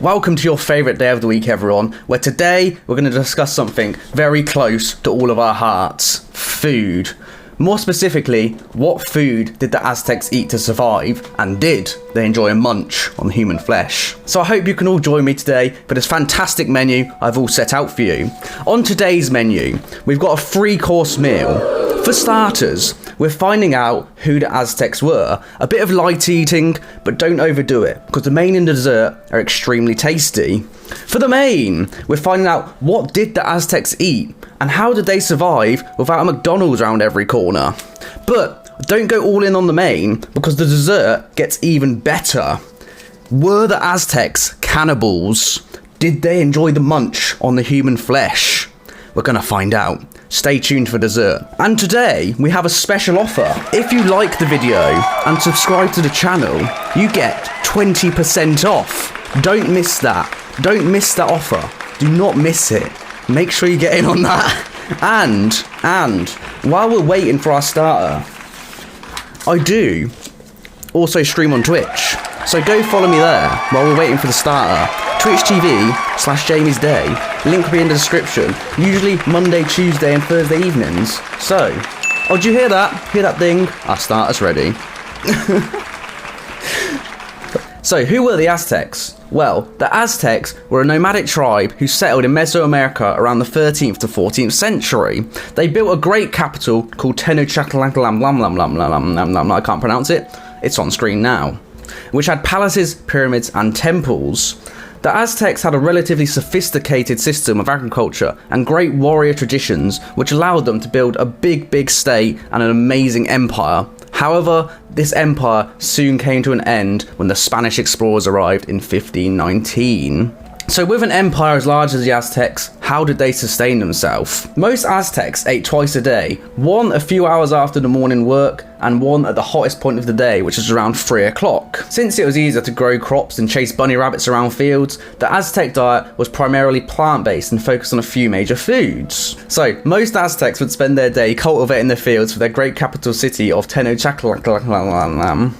Welcome to your favourite day of the week, everyone, where today we're going to discuss something very close to all of our hearts: food. More specifically, what food did the Aztecs eat to survive, and did they enjoy a munch on human flesh? So I hope you can all join me today for this fantastic menu I've all set out for you. On today's menu, we've got a 3-course meal. For starters, we're finding out who the Aztecs were. A bit of light eating, but don't overdo it, because the main and dessert are extremely tasty. For the main, we're finding out what did the Aztecs eat, and how did they survive without a McDonald's around every corner. But don't go all in on the main, because the dessert gets even better. Were the Aztecs cannibals? Did they enjoy the munch on the human flesh? We're gonna find out. Stay tuned for dessert. And today, we have a special offer. If you like the video and subscribe to the channel, you get 20% off. Don't miss that. Don't miss that offer. Do not miss it. Make sure you get in on that. And while we're waiting for our starter, I do also stream on Twitch. So go follow me there while we're waiting for the starter. Twitch TV/Jamie's Day. Link will be in the description. Usually Monday, Tuesday and Thursday evenings. So, oh, did you hear that? Hear that ding? Our starter's ready. So, who were the Aztecs? Well, the Aztecs were a nomadic tribe who settled in Mesoamerica around the 13th to 14th century. They built a great capital called Tenochtitlan, I can't pronounce it. It's on screen now. Which had palaces, pyramids and temples. The Aztecs had a relatively sophisticated system of agriculture and great warrior traditions, which allowed them to build a big state and an amazing empire. However, this empire soon came to an end when the Spanish explorers arrived in 1519. So with an empire as large as the Aztecs, how did they sustain themselves? Most Aztecs ate twice a day, one a few hours after the morning work, and one at the hottest point of the day, which is around 3 o'clock. Since it was easier to grow crops and chase bunny rabbits around fields, the Aztec diet was primarily plant-based and focused on a few major foods. So, most Aztecs would spend their day cultivating the fields for their great capital city of Tenochtitlan.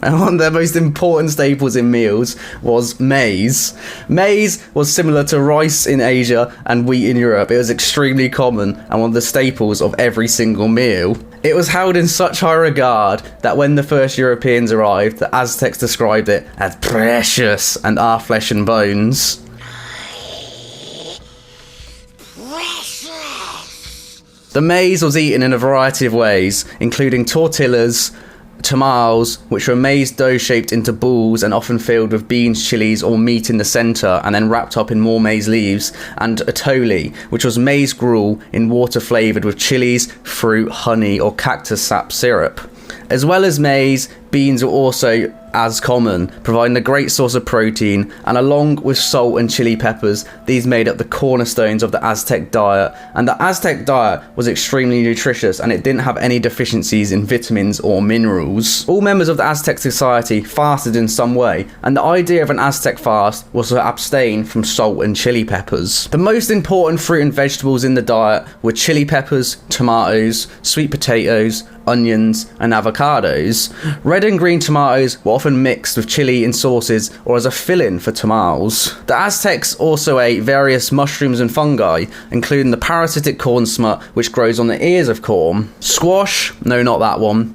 And one of their most important staples in meals was maize. Maize was similar to rice in Asia and wheat in Europe. It was extremely common and one of the staples of every single meal. It was held in such high regard that when the first Europeans arrived, the Aztecs described it as precious and our flesh and bones. The maize was eaten in a variety of ways, including tortillas, tamales, which were maize dough shaped into balls and often filled with beans, chilies or meat in the centre and then wrapped up in more maize leaves, and atole, which was maize gruel in water flavoured with chilies, fruit, honey or cactus sap syrup. As well as maize, beans were also as common, providing a great source of protein, and along with salt and chili peppers, these made up the cornerstones of the Aztec diet. And the Aztec diet was extremely nutritious and it didn't have any deficiencies in vitamins or minerals. All members of the Aztec society fasted in some way, and the idea of an Aztec fast was to abstain from salt and chili peppers. The most important fruit and vegetables in the diet were chili peppers, tomatoes, sweet potatoes, onions and avocados. Red and green tomatoes were often mixed with chili in sauces or as a fill-in for tamales. The Aztecs also ate various mushrooms and fungi, including the parasitic corn smut, which grows on the ears of corn. Squash, no, not that one,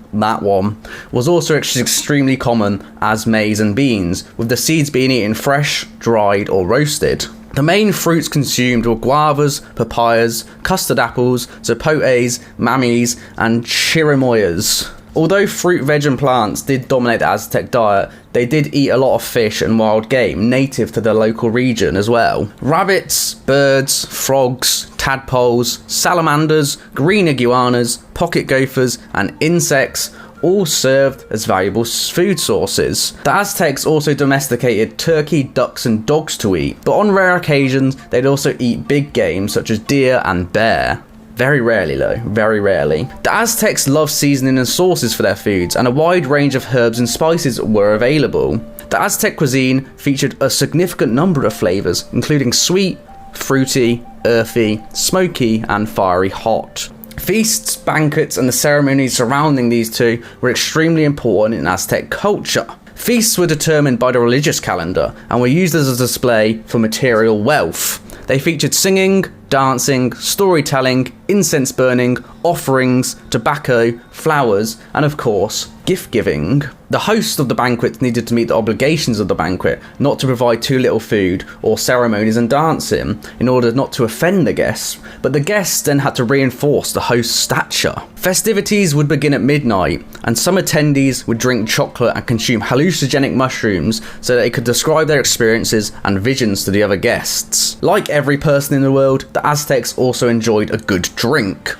was also extremely common as maize and beans, with the seeds being eaten fresh, dried or roasted. The main fruits consumed were guavas, papayas, custard apples, zapotes, mammies, and chirimoyas. Although fruit, veg and plants did dominate the Aztec diet, they did eat a lot of fish and wild game native to the local region as well. Rabbits, birds, frogs, tadpoles, salamanders, green iguanas, pocket gophers and insects all served as valuable food sources. The Aztecs also domesticated turkey, ducks and dogs to eat, but on rare occasions they'd also eat big game such as deer and bear. Very rarely though, very rarely. The Aztecs loved seasoning and sauces for their foods, and a wide range of herbs and spices were available. The Aztec cuisine featured a significant number of flavours, including sweet, fruity, earthy, smoky and fiery hot. Feasts, banquets and the ceremonies surrounding these two were extremely important in Aztec culture. Feasts were determined by the religious calendar and were used as a display for material wealth. They featured singing, dancing, storytelling, incense burning, offerings, tobacco, flowers, and of course, gift giving. The hosts of the banquets needed to meet the obligations of the banquet, not to provide too little food or ceremonies and dancing, in order not to offend the guests, but the guests then had to reinforce the host's stature. Festivities would begin at midnight, and some attendees would drink chocolate and consume hallucinogenic mushrooms so that they could describe their experiences and visions to the other guests. Like every person in the world, the Aztecs also enjoyed a good drink.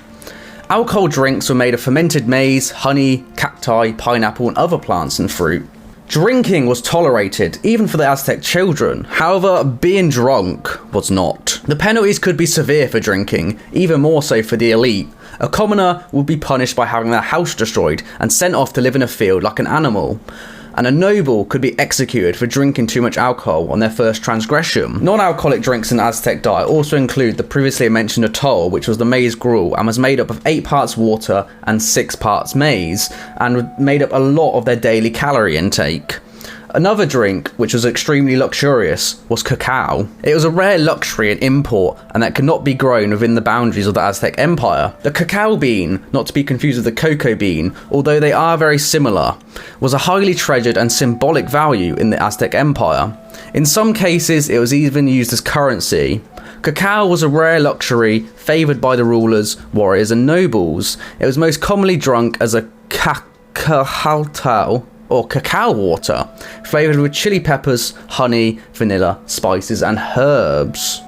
Alcohol drinks were made of fermented maize, honey, cacti, pineapple, and other plants and fruit. Drinking was tolerated, even for the Aztec children. However, being drunk was not. The penalties could be severe for drinking, even more so for the elite. A commoner would be punished by having their house destroyed and sent off to live in a field like an animal. And a noble could be executed for drinking too much alcohol on their first transgression. Non-alcoholic drinks in the Aztec diet also include the previously mentioned atole, which was the maize gruel and was made up of 8 parts water and 6 parts maize, and made up a lot of their daily calorie intake. Another drink, which was extremely luxurious, was cacao. It was a rare luxury and import, and that could not be grown within the boundaries of the Aztec Empire. The cacao bean, not to be confused with the cocoa bean, although they are very similar, was a highly treasured and symbolic value in the Aztec Empire. In some cases, it was even used as currency. Cacao was a rare luxury favoured by the rulers, warriors, and nobles. It was most commonly drunk as a cacao or cacao water, flavoured with chili peppers, honey, vanilla, spices, and herbs.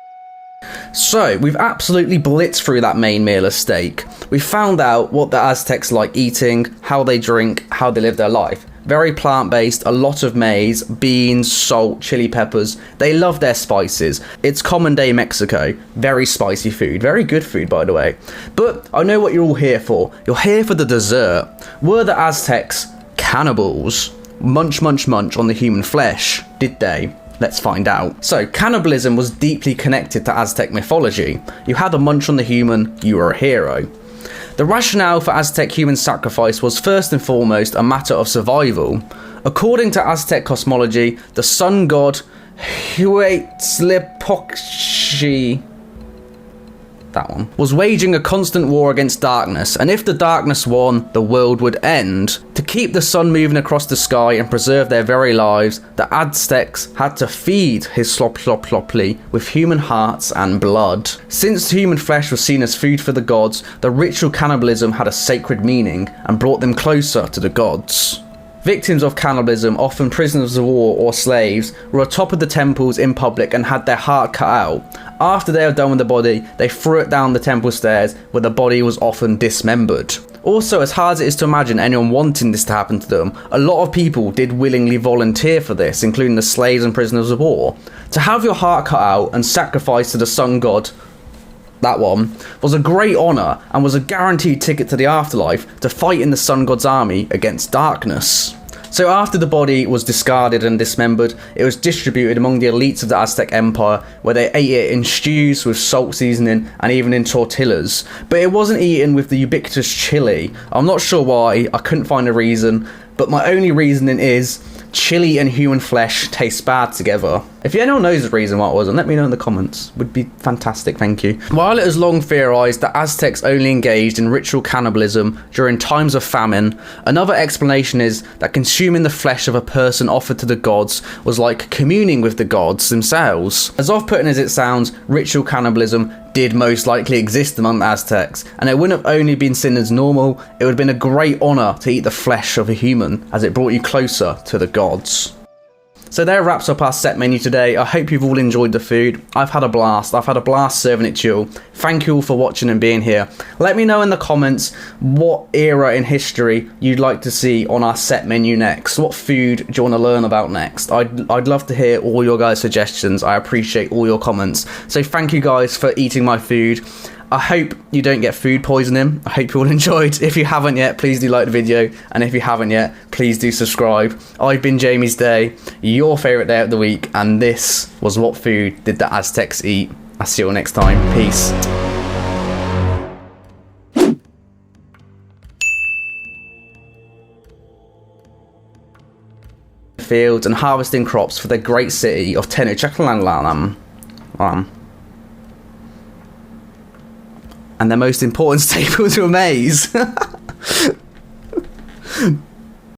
So, we've absolutely blitzed through that main meal of steak. We found out what the Aztecs like eating, how they drink, how they live their life. Very plant-based, a lot of maize, beans, salt, chili peppers. They love their spices. It's common day Mexico. Very spicy food. Very good food, by the way. But I know what you're all here for. You're here for the dessert. Were the Aztecs cannibals? Munch, munch, munch on the human flesh, did they? Let's find out. So, cannibalism was deeply connected to Aztec mythology. You had a munch on the human, you were a hero. The rationale for Aztec human sacrifice was first and foremost a matter of survival. According to Aztec cosmology, the sun god Huitzilopochtli was waging a constant war against darkness, and if the darkness won, the world would end. To keep the sun moving across the sky and preserve their very lives, the Aztecs had to feed Huitzilopochtli with human hearts and blood. Since human flesh was seen as food for the gods, the ritual cannibalism had a sacred meaning and brought them closer to the gods. Victims of cannibalism, often prisoners of war or slaves, were atop of the temples in public and had their heart cut out. After they were done with the body, they threw it down the temple stairs, where the body was often dismembered. Also, as hard as it is to imagine anyone wanting this to happen to them, a lot of people did willingly volunteer for this, including the slaves and prisoners of war. To have your heart cut out and sacrificed to the sun god, that one, was a great honour and was a guaranteed ticket to the afterlife to fight in the sun god's army against darkness. So after the body was discarded and dismembered, it was distributed among the elites of the Aztec Empire, where they ate it in stews with salt seasoning and even in tortillas. But it wasn't eaten with the ubiquitous chili. I'm not sure why, I couldn't find a reason, but my only reasoning is chili and human flesh taste bad together. If anyone knows the reason why it wasn't, let me know in the comments. Would be fantastic, thank you. While it is long theorized that Aztecs only engaged in ritual cannibalism during times of famine, another explanation is that consuming the flesh of a person offered to the gods was like communing with the gods themselves. As off-putting as it sounds, ritual cannibalism did most likely exist among the Aztecs, and it wouldn't have only been seen as normal, it would have been a great honour to eat the flesh of a human, as it brought you closer to the gods. So there wraps up our set menu today. I hope you've all enjoyed the food. I've had a blast. I've had a blast serving it to you all. Thank you all for watching and being here. Let me know in the comments what era in history you'd like to see on our set menu next. What food do you want to learn about next? I'd love to hear all your guys' suggestions. I appreciate all your comments. So thank you guys for eating my food. I hope you don't get food poisoning. I hope you all enjoyed. If you haven't yet, please do like the video. And if you haven't yet, please do subscribe. I've been Jamie's Day, your favourite day of the week. And this was What Food Did the Aztecs Eat? I'll see you all next time. Peace. fields and harvesting crops for the great city of Tenochtitlan. And their most important staples were maize.